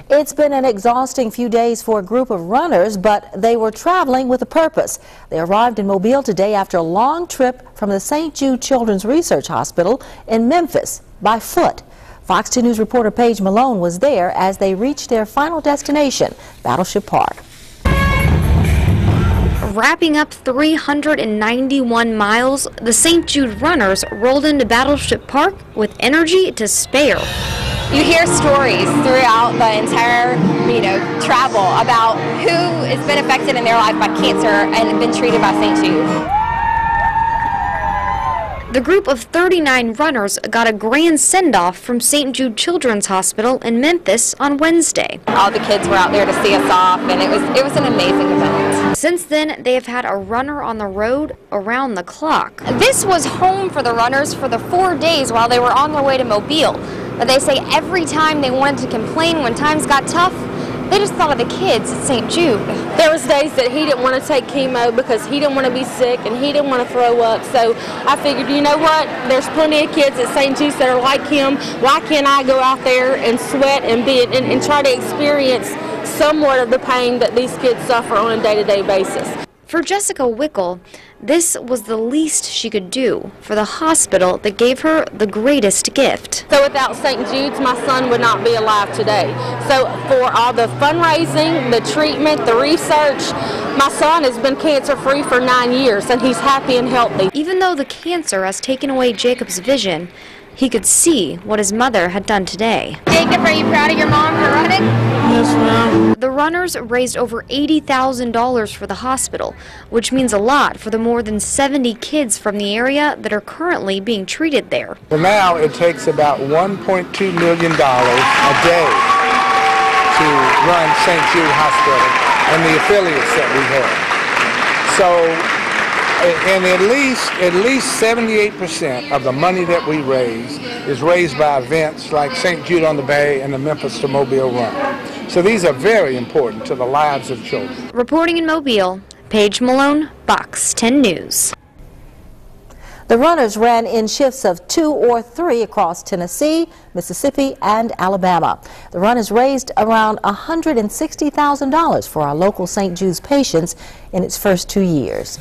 It's been an exhausting few days for a group of runners, but they were traveling with a purpose. They arrived in Mobile today after a long trip from the St. Jude Children's Research Hospital in Memphis by foot. Fox 2 News reporter Paige Malone was there as they reached their final destination, Battleship Park. Wrapping up 391 miles, the St. Jude runners rolled into Battleship Park with energy to spare. You hear stories throughout the entire, travel about who has been affected in their life by cancer and been treated by St. Jude. The group of 39 runners got a grand send-off from St. Jude Children's Hospital in Memphis on Wednesday. All the kids were out there to see us off, and it was an amazing event. Since then, they have had a runner on the road around the clock. This was home for the runners for the 4 days while they were on their way to Mobile. But they say every time they wanted to complain when times got tough, they just thought of the kids at St. Jude. There was days that he didn't want to take chemo because he didn't want to be sick and he didn't want to throw up. So I figured, you know what, there's plenty of kids at St. Jude that are like him. Why can't I go out there and sweat and try to experience somewhat of the pain that these kids suffer on a day-to-day basis? For Jessica Wickel, this was the least she could do for the hospital that gave her the greatest gift. So without St. Jude's, my son would not be alive today. So for all the fundraising, the treatment, the research, my son has been cancer-free for 9 years, and he's happy and healthy. Even though the cancer has taken away Jacob's vision, he could see what his mother had done today. Jacob, are you proud of your mom for running? Yes, ma'am. The runners raised over $80,000 for the hospital, which means a lot for the more than 70 kids from the area that are currently being treated there. For now, it takes about $1.2 million a day to run St. Jude Hospital and the affiliates that we have. So, and at least 78% of the money that we raise is raised by events like St. Jude on the Bay and the Memphis to Mobile Run. So these are very important to the lives of children. Reporting in Mobile, Paige Malone, Fox 10 News. The runners ran in shifts of 2 or 3 across Tennessee, Mississippi, and Alabama. The run has raised around $160,000 for our local St. Jude's patients in its first 2 years.